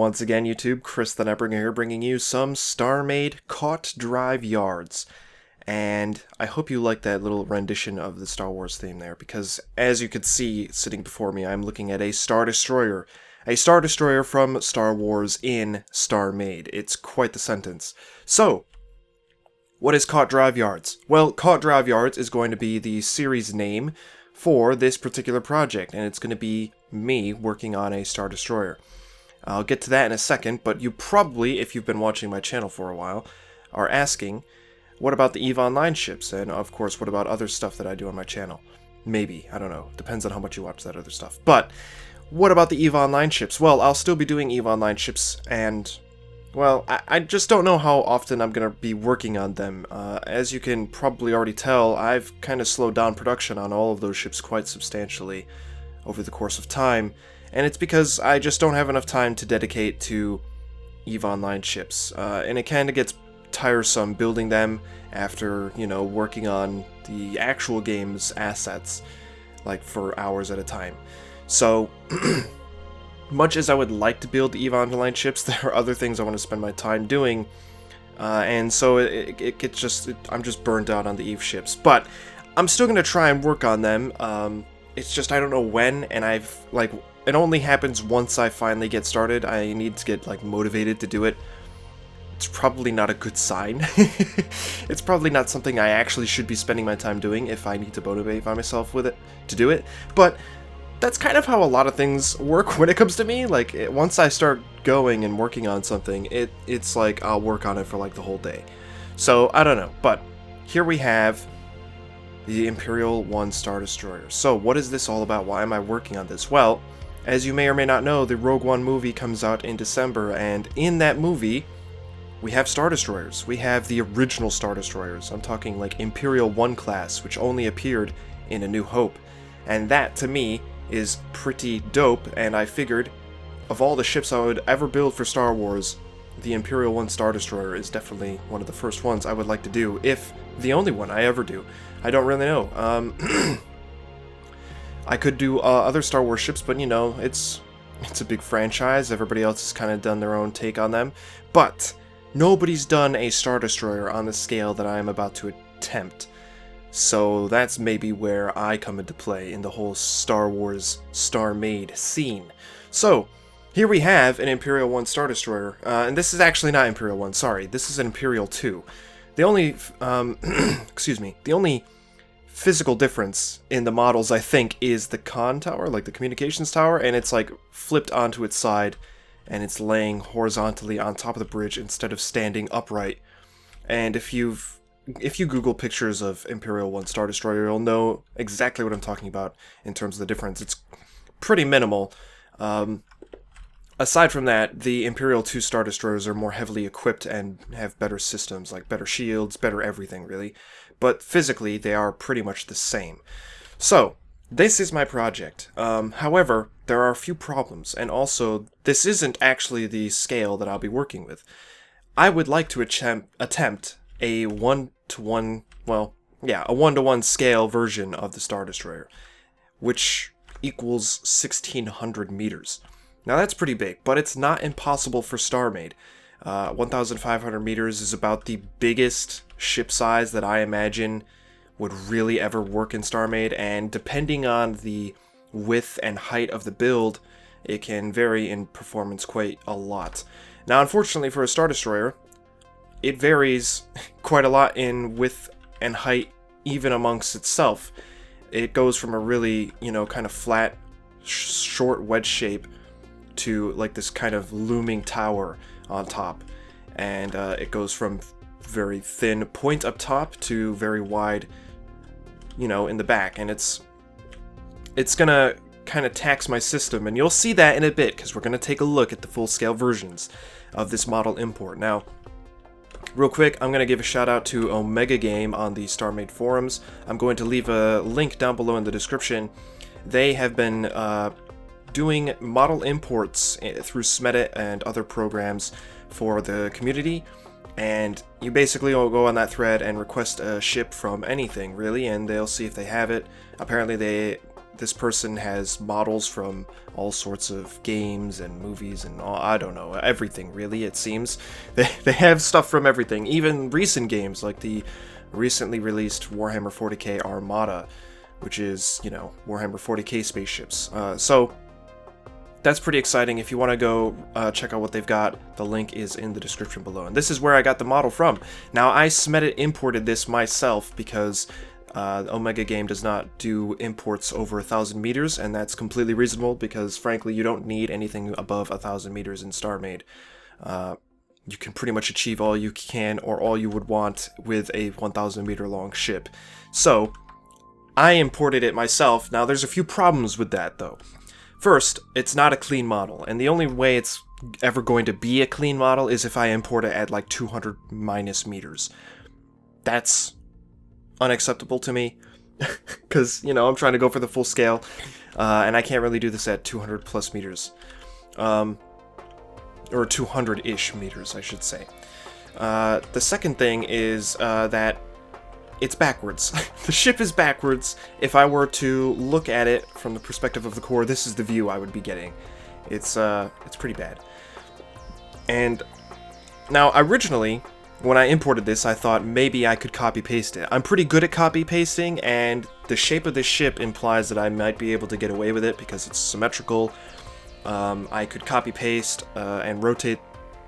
once again, YouTube. Chris the Netbringer here, bringing you some Starmade Caught Drive Yards. And I hope you like that little rendition of the Star Wars theme there, because as you can see sitting before me, I'm looking at a Star Destroyer. A Star Destroyer from Star Wars in Starmade. It's quite the sentence. So, what is Caught Drive Yards? Well, Caught Drive Yards is going to be the series name for this particular project, and it's going to be me working on a Star Destroyer. I'll get to that in a second, but you probably, if you've been watching my channel for a while, are asking, what about the EVE Online ships? And of course, what about other stuff that I do on my channel? Maybe, I don't know. Depends on how much you watch that other stuff. But, what about the EVE Online ships? Well, I'll still be doing EVE Online ships, and, well, I just don't know how often I'm going to be working on them. As you can probably already tell, I've kind of slowed down production on all of those ships quite substantially over the course of time, and it's because I just don't have enough time to dedicate to EVE Online ships, and it kind of gets tiresome building them after, you know, working on the actual game's assets, like, for hours at a time. So, much as I would like to build EVE Online ships, there are other things I want to spend my time doing, and so it gets just, I'm just burned out on the EVE ships, but I'm still going to try and work on them. It's just I don't know when, and it only happens once I finally get started. I need to get, like, motivated to do it. It's probably not a good sign. It's probably not something I actually should be spending my time doing if I need to motivate myself with it to do it, but that's kind of how a lot of things work when it comes to me. Like, once I start going and working on something, it's like I'll work on it for like the whole day. So, I don't know, but here we have the Imperial I Star Destroyer. So, what is this all about? Why am I working on this? Well, as you may or may not know, the Rogue One movie comes out in December, and in that movie, we have Star Destroyers. We have the original Star Destroyers. I'm talking like Imperial I class, which only appeared in A New Hope. And that, to me, is pretty dope, and I figured, of all the ships I would ever build for Star Wars, the Imperial I Star Destroyer is definitely one of the first ones I would like to do, if the only one I ever do. I don't really know. I could do other Star Wars ships, but you know, it's a big franchise. Everybody else has kind of done their own take on them. But nobody's done a Star Destroyer on the scale that I am about to attempt. So that's maybe where I come into play in the whole Star Wars Starmade scene. So, here we have an Imperial I Star Destroyer, and this is actually not Imperial I, sorry, this is an Imperial II. The only, excuse me, the only physical difference in the models, I think, is the con tower, like the communications tower, and it's like flipped onto its side, and it's laying horizontally on top of the bridge instead of standing upright. And if you Google pictures of Imperial I Star Destroyer, you'll know exactly what I'm talking about in terms of the difference. It's pretty minimal. Aside from that, the Imperial II Star Destroyers are more heavily equipped and have better systems, like better shields, better everything, really. But physically, they are pretty much the same. So, this is my project. However, there are a few problems, and also, this isn't actually the scale that I'll be working with. I would like to attempt a 1-to-1, well, yeah, a 1-to-1 scale version of the Star Destroyer, which equals 1,600 meters. Now that's pretty big, but it's not impossible for Starmade. 1,500 meters is about the biggest ship size that I imagine would really ever work in Starmade, and depending on the width and height of the build, it can vary in performance quite a lot. Now, unfortunately for a Star Destroyer, it varies quite a lot in width and height, even amongst itself. It goes from a really, you know, kind of flat, short wedge shape to like this kind of looming tower on top. And it goes from very thin point up top to very wide, you know, in the back. And it's gonna kind of tax my system, and you'll see that in a bit, because we're gonna take a look at the full-scale versions of this model import. Now, real quick, I'm going to give a shout out to Omega Game on the Starmade forums. I'm going to leave a link down below in the description. They have been doing model imports through Smedit and other programs for the community, and you basically will go on that thread and request a ship from anything, really, and they'll see if they have it. Apparently they this person has models from all sorts of games and movies and all, I don't know, everything really, it seems. They have stuff from everything, even recent games like the recently released Warhammer 40k Armada, which is, you know, Warhammer 40k spaceships. So that's pretty exciting. If you want to go check out what they've got, the link is in the description below. And this is where I got the model from. Now, I Smedit imported this myself because Omega Game does not do imports over 1,000 meters, and that's completely reasonable because, frankly, you don't need anything above 1,000 meters in Starmade. You can pretty much achieve all you can or all you would want with a 1,000 meter long ship. So, I imported it myself. Now, there's a few problems with that, though. First, it's not a clean model, and the only way it's ever going to be a clean model is if I import it at like 200 minus meters. That's unacceptable to me, because, you know, I'm trying to go for the full scale, and I can't really do this at 200 plus meters. Or 200-ish meters, I should say. The second thing is that it's backwards. The ship is backwards. If I were to look at it from the perspective of the core, this is the view I would be getting. It's pretty bad. And now, originally, when I imported this, I thought maybe I could copy-paste it. I'm pretty good at copy-pasting, and the shape of this ship implies that I might be able to get away with it because it's symmetrical. I could copy-paste and rotate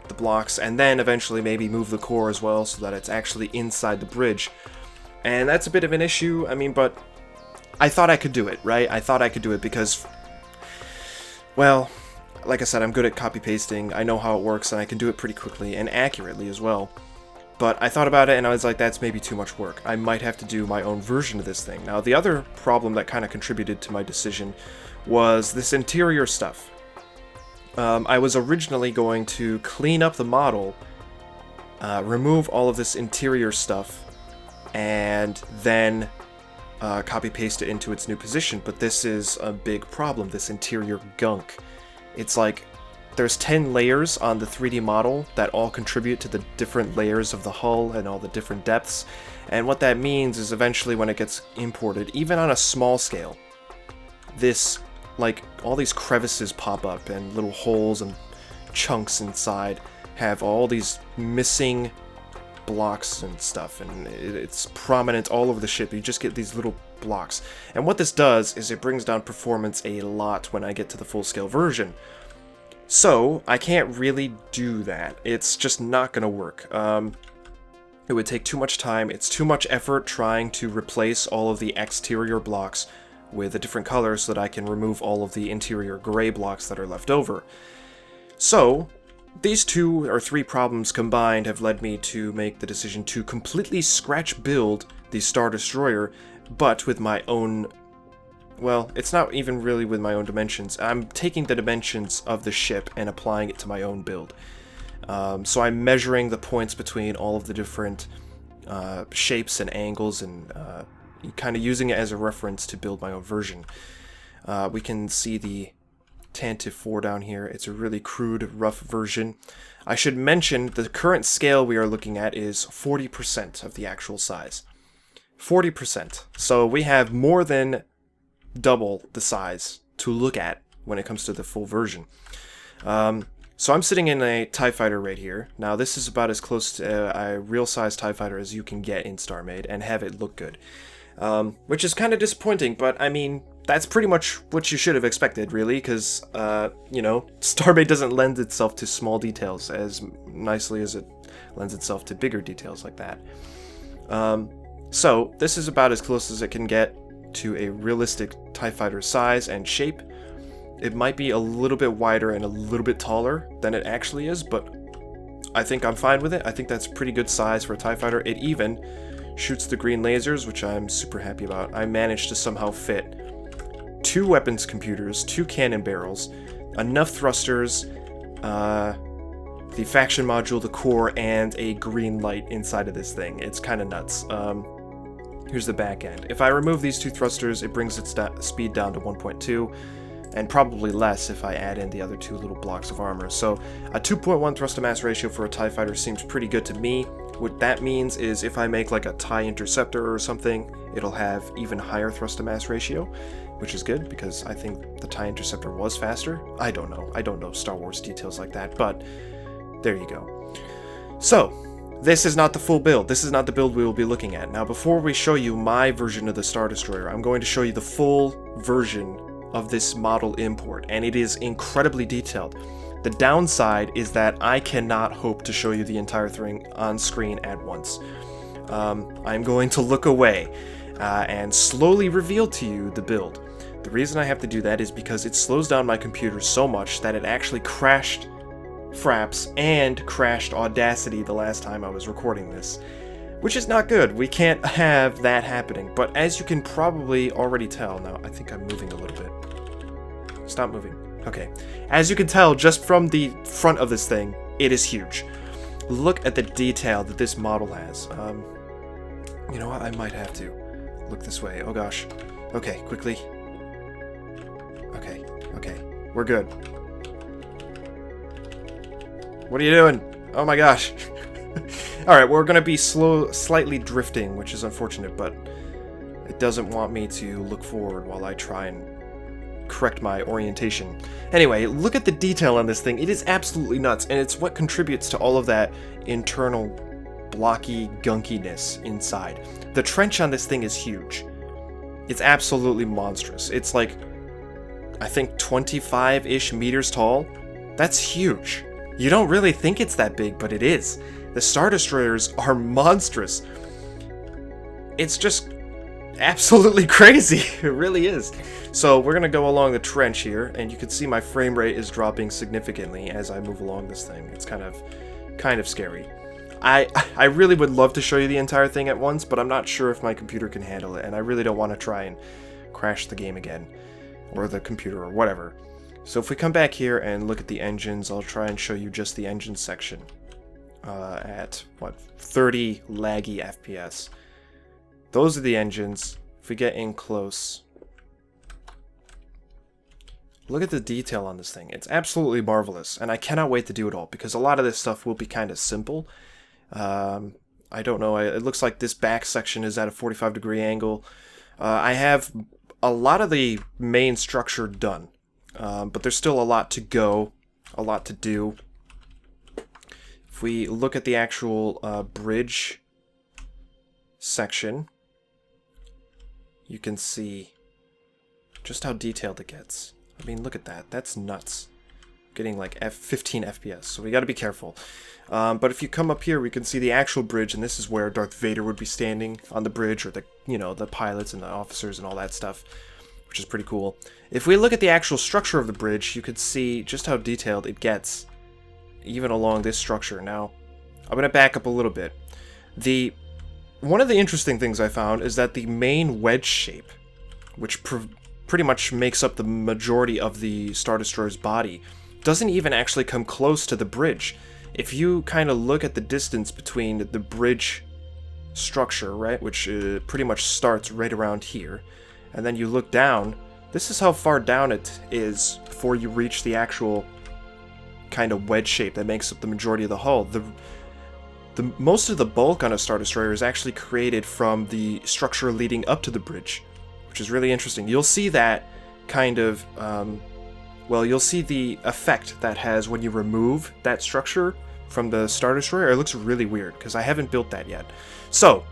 the blocks, and then eventually maybe move the core as well so that it's actually inside the bridge. And that's a bit of an issue, I mean, but I thought I could do it, right? I thought I could do it because, well, like I said, I'm good at copy-pasting, I know how it works, and I can do it pretty quickly and accurately as well. But I thought about it and I was like, that's maybe too much work. I might have to do my own version of this thing. Now, the other problem that kind of contributed to my decision was this interior stuff. I was originally going to clean up the model, remove all of this interior stuff, and then copy-paste it into its new position, but this is a big problem, this interior gunk. It's like, there's 10 layers on the 3D model that all contribute to the different layers of the hull and all the different depths, and what that means is eventually when it gets imported, even on a small scale, this, like, all these crevices pop up and little holes and chunks inside have all these missing blocks and stuff, and it's prominent all over the ship. You just get these little blocks, and what this does is it brings down performance a lot when I get to the full-scale version. So I can't really do that. It's just not gonna work. It would take too much time. It's too much effort trying to replace all of the exterior blocks with a different color so that I can remove all of the interior gray blocks that are left over. So these 2 or 3 problems combined have led me to make the decision to completely scratch build the Star Destroyer, but with my own, well, it's not even really with my own dimensions. I'm taking the dimensions of the ship and applying it to my own build. So I'm measuring the points between all of the different shapes and angles and kind of using it as a reference to build my own version. We can see the Tantive 4 down here. It's a really crude, rough version. I should mention the current scale we are looking at is 40% of the actual size. 40%. So we have more than double the size to look at when it comes to the full version. So I'm sitting in a TIE Fighter right here. Now this is about as close to a real-size TIE Fighter as you can get in Starmade and have it look good. Which is kind of disappointing, but I mean, that's pretty much what you should have expected, really, because, you know, Starmade doesn't lend itself to small details as nicely as it lends itself to bigger details like that. So this is about as close as it can get to a realistic TIE Fighter size and shape. It might be a little bit wider and a little bit taller than it actually is, but I think I'm fine with it. I think that's pretty good size for a TIE Fighter. It even shoots the green lasers, which I'm super happy about. I managed to somehow fit 2 weapons computers, 2 cannon barrels, enough thrusters, the faction module, the core, and a green light inside of this thing. It's kind of nuts. Here's the back end. If I remove these 2 thrusters, it brings its speed down to 1.2. and probably less if I add in the other 2 little blocks of armor. So a 2.1 thrust to mass ratio for a TIE fighter seems pretty good to me. What that means is if I make like a TIE interceptor or something, it'll have even higher thrust to mass ratio, which is good because I think the TIE interceptor was faster. I don't know Star Wars details like that, but there you go. So this is not the full build. This is not the build we will be looking at. Now, before we show you my version of the Star Destroyer, I'm going to show you the full version of this model import, and it is incredibly detailed. The downside is that I cannot hope to show you the entire thing on screen at once. I'm going to look away and slowly reveal to you the build. The reason I have to do that is because it slows down my computer so much that it actually crashed Fraps and crashed Audacity the last time I was recording this, which is not good. We can't have that happening, but as you can probably already tell, now I think I'm moving a little bit. Stop moving. Okay. As you can tell just from the front of this thing, it is huge. Look at the detail that this model has. You know what? I might have to look this way. Oh gosh. Okay, quickly. Okay. We're good. What are you doing? Oh my gosh. Alright, we're gonna be slightly drifting, which is unfortunate, but it doesn't want me to look forward while I try and correct my orientation. Anyway, look at the detail on this thing. It is absolutely nuts, and it's what contributes to all of that internal blocky gunkiness inside. The trench on this thing is huge. It's absolutely monstrous. It's like, I think 25-ish meters tall. That's huge. You don't really think it's that big, but it is. The Star Destroyers are monstrous. It's just absolutely crazy. It really is. So we're gonna go along the trench here, and you can see my frame rate is dropping significantly as I move along this thing. It's kind of scary. I really would love to show you the entire thing at once, but I'm not sure if my computer can handle it, and I really don't want to try and crash the game again, or the computer, or whatever. So if we come back here and look at the engines, I'll try and show you just the engine section at, what, 30 laggy FPS. Those are the engines. If we get in close, look at the detail on this thing. It's absolutely marvelous, and I cannot wait to do it all, because a lot of this stuff will be kind of simple. I don't know, it looks like this back section is at a 45-degree angle. I have a lot of the main structure done. But there's still a lot to go, a lot to do. If we look at the actual bridge section, you can see just how detailed it gets. I mean, look at that. That's nuts. Getting like 15 FPS, so we gotta be careful. But if you come up here, we can see the actual bridge, and this is where Darth Vader would be standing on the bridge, or the, you know, the pilots and the officers and all that stuff, which is pretty cool. If we look at the actual structure of the bridge, you could see just how detailed it gets, even along this structure. Now, I'm going to back up a little bit. One of the interesting things I found is that the main wedge shape, which pretty much makes up the majority of the Star Destroyer's body, doesn't even actually come close to the bridge. If you kind of look at the distance between the bridge structure, right, which pretty much starts right around here, and then you look down, this is how far down it is before you reach the actual kind of wedge shape that makes up the majority of the hull. Most of the bulk on a Star Destroyer is actually created from the structure leading up to the bridge, which is really interesting. You'll see that kind of, well, you'll see the effect that has when you remove that structure from the Star Destroyer. It looks really weird, because I haven't built that yet. So,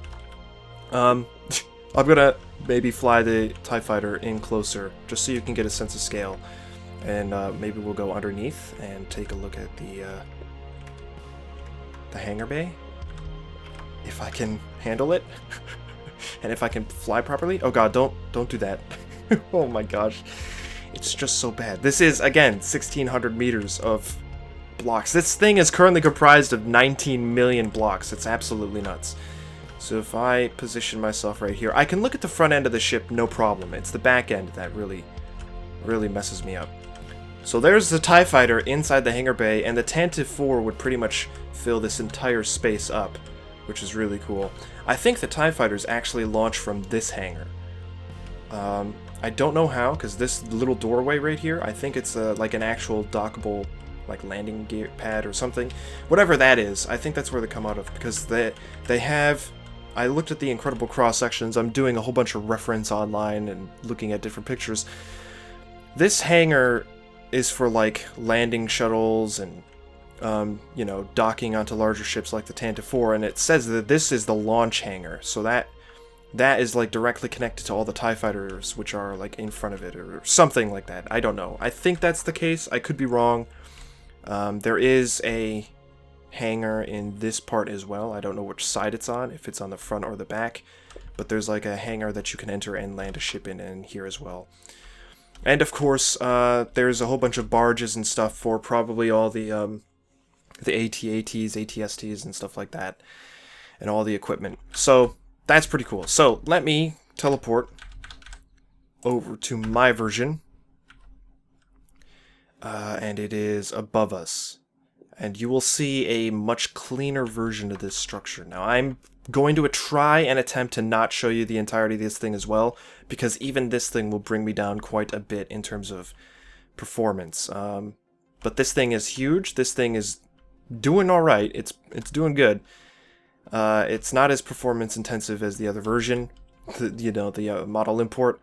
I'm gonna maybe fly the TIE Fighter in closer, just so you can get a sense of scale. And maybe we'll go underneath and take a look at the hangar bay, if I can handle it, and if I can fly properly. Oh god, don't do that. Oh my gosh, it's just so bad. This is, again, 1,600 meters of blocks. This thing is currently comprised of 19 million blocks. It's absolutely nuts. So if I position myself right here, I can look at the front end of the ship, no problem. It's the back end that really messes me up. So there's the TIE Fighter inside the hangar bay, and the Tantive 4 would pretty much fill this entire space up, which is really cool. I think the TIE Fighters actually launch from this hangar. I don't know how, because this little doorway right here, I think it's like an actual dockable like landing gear pad or something. Whatever that is, I think that's where they come out of, because they have... I looked at the incredible cross-sections. I'm doing a whole bunch of reference online and looking at different pictures. This hangar is for like landing shuttles and you know, docking onto larger ships like the Tantive 4, and it says that this is the launch hangar, so that is like directly connected to all the TIE fighters which are like in front of it or something like that. I don't know. I think that's the case. I could be wrong. There is a hangar in this part as well. I don't know which side it's on, if it's on the front or the back, but there's like a hangar that you can enter and land a ship in here as well. And of course, there's a whole bunch of barges and stuff for probably all the AT-ATs, AT-STs, and stuff like that, and all the equipment. So that's pretty cool. So let me teleport over to my version, and it is above us. And you will see a much cleaner version of this structure. Now, I'm going to try and attempt to not show you the entirety of this thing as well, because even this thing will bring me down quite a bit in terms of performance. But this thing is huge. This thing is doing all right. It's doing good. It's not as performance intensive as the other version, the model import,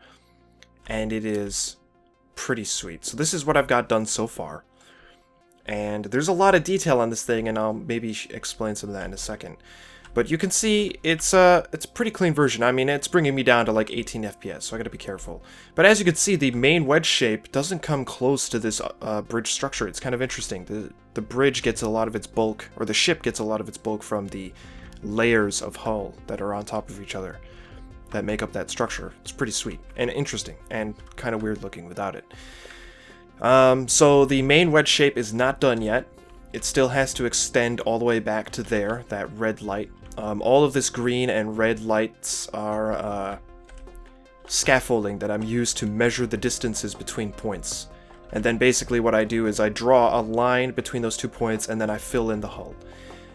and it is pretty sweet. So this is what I've got done so far. And there's a lot of detail on this thing, and I'll maybe explain some of that in a second. But you can see it's a pretty clean version. I mean, it's bringing me down to like 18 FPS, so I gotta be careful. But as you can see, the main wedge shape doesn't come close to this bridge structure. It's kind of interesting. The bridge gets a lot of its bulk, or the ship gets a lot of its bulk from the layers of hull that are on top of each other that make up that structure. It's pretty sweet and interesting and kind of weird looking without it. So the main wedge shape is not done yet. It still has to extend all the way back to there, that red light. All of this green and red lights are scaffolding that I'm used to measure the distances between points. And then basically what I do is I draw a line between those 2 points and then I fill in the hull.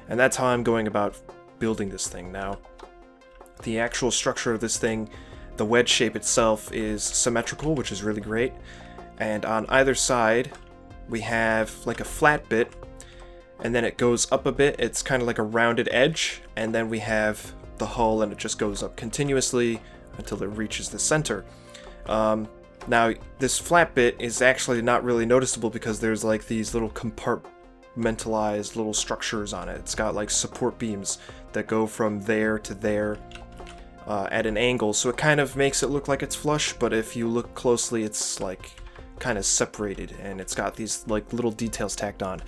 And that's how I'm going about building this thing. Now, the actual structure of this thing, the wedge shape itself is symmetrical, which is really great. And on either side, we have like a flat bit, and then it goes up a bit. It's kind of like a rounded edge, and then we have the hull, and it just goes up continuously until it reaches the center. Now, this flat bit is actually not really noticeable because there's like these little compartmentalized little structures on it. It's got like support beams that go from there to there at an angle, so it kind of makes it look like it's flush, but if you look closely, it's like kind of separated, and it's got these like little details tacked on.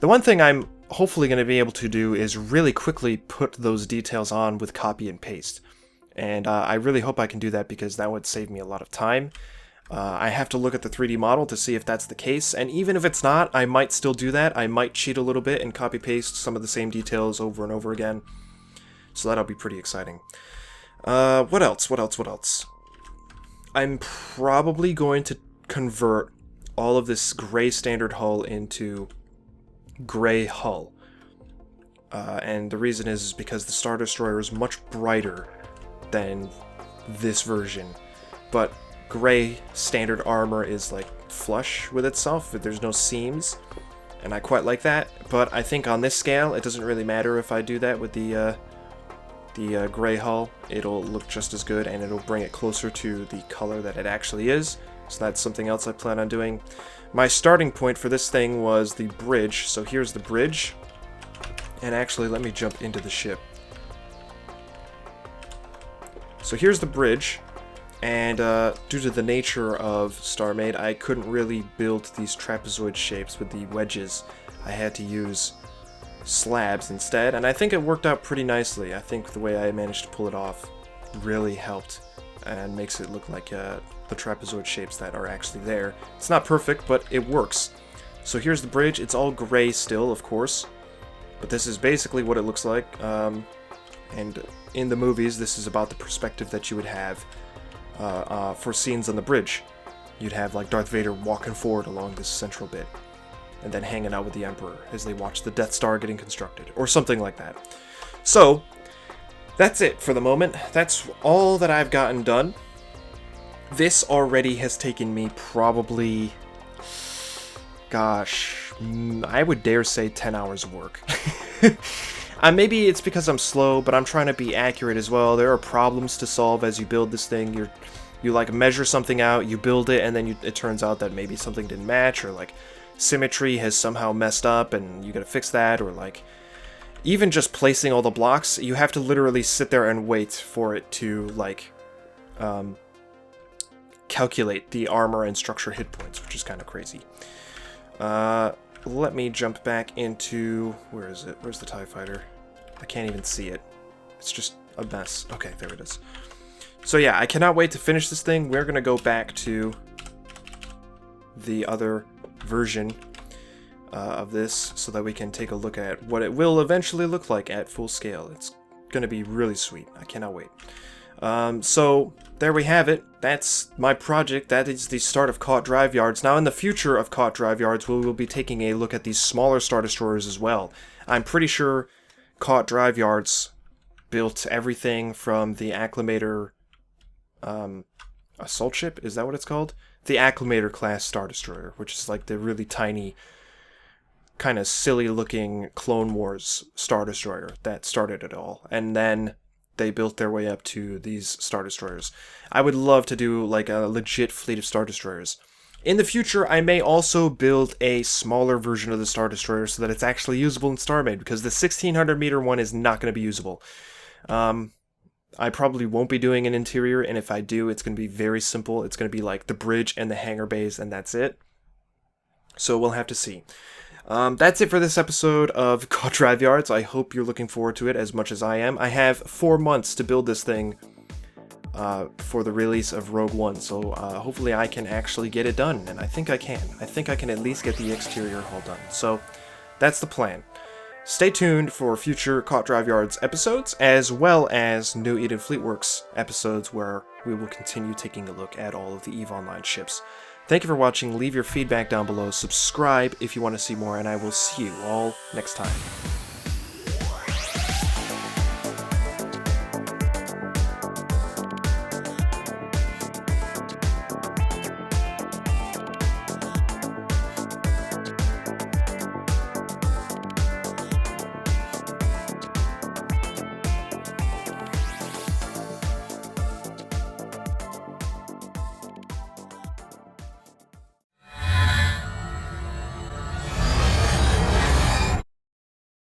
The one thing I'm hopefully going to be able to do is really quickly put those details on with copy and paste, and I really hope I can do that because that would save me a lot of time. I have to look at the 3D model to see if that's the case, and even if it's not, I might still do that. I might cheat a little bit and copy paste some of the same details over and over again, so that'll be pretty exciting. What else? I'm probably going to convert all of this gray standard hull into gray hull. And the reason is because the Star Destroyer is much brighter than this version. But gray standard armor is like flush with itself, there's no seams. And I quite like that, but I think on this scale it doesn't really matter if I do that with the gray hull. It'll look just as good, and it'll bring it closer to the color that it actually is. So that's something else I plan on doing. My starting point for this thing was the bridge. So here's the bridge. And actually, let me jump into the ship. So here's the bridge. And due to the nature of Starmade, I couldn't really build these trapezoid shapes with the wedges. I had to use slabs instead. And I think it worked out pretty nicely. I think the way I managed to pull it off really helped and makes it look like the trapezoid shapes that are actually there. It's not perfect, but it works. So here's the bridge. It's all gray still, of course, but this is basically what it looks like. And in the movies, this is about the perspective that you would have for scenes on the bridge. You'd have like Darth Vader walking forward along this central bit, and then hanging out with the Emperor as they watch the Death Star getting constructed, or something like that. So that's it for the moment. That's all that I've gotten done. This already has taken me probably, gosh, I would dare say 10 hours of work. Maybe it's because I'm slow, but I'm trying to be accurate as well. There are problems to solve as you build this thing. You like measure something out, you build it, and then it turns out that maybe something didn't match, or like symmetry has somehow messed up and you gotta fix that, or like even just placing all the blocks, you have to literally sit there and wait for it to like calculate the armor and structure hit points, which is kind of crazy. Let me jump back into... Where is it? Where's the TIE Fighter? I can't even see it. It's just a mess. Okay, there it is. So yeah, I cannot wait to finish this thing. We're going to go back to the other version of this so that we can take a look at what it will eventually look like at full scale. It's going to be really sweet. I cannot wait. So there we have it. That's my project. That is the start of Kuat Drive Yards. Now in the future of Kuat Drive Yards, we will be taking a look at these smaller Star Destroyers as well. I'm pretty sure Kuat Drive Yards built everything from the Acclimator assault ship, is that what it's called? The Acclimator class Star Destroyer, which is like the really tiny, kind of silly looking Clone Wars Star Destroyer that started it all. And then they built their way up to these Star Destroyers. I would love to do like a legit fleet of Star Destroyers. In the future, I may also build a smaller version of the Star Destroyer so that it's actually usable in Starmade, because the 1600 meter one is not going to be usable. I probably won't be doing an interior, and if I do, it's going to be very simple. It's going to be like the bridge and the hangar bays, and that's it. So we'll have to see. That's it for this episode of Kuat Drive Yards. I hope you're looking forward to it as much as I am. I have 4 months to build this thing for the release of Rogue One, so hopefully I can actually get it done, and I think I can. I think I can at least get the exterior all done. So that's the plan. Stay tuned for future Kuat Drive Yards episodes, as well as New Eden Fleetworks episodes, where we will continue taking a look at all of the EVE Online ships. Thank you for watching. Leave your feedback down below. Subscribe if you want to see more, and I will see you all next time.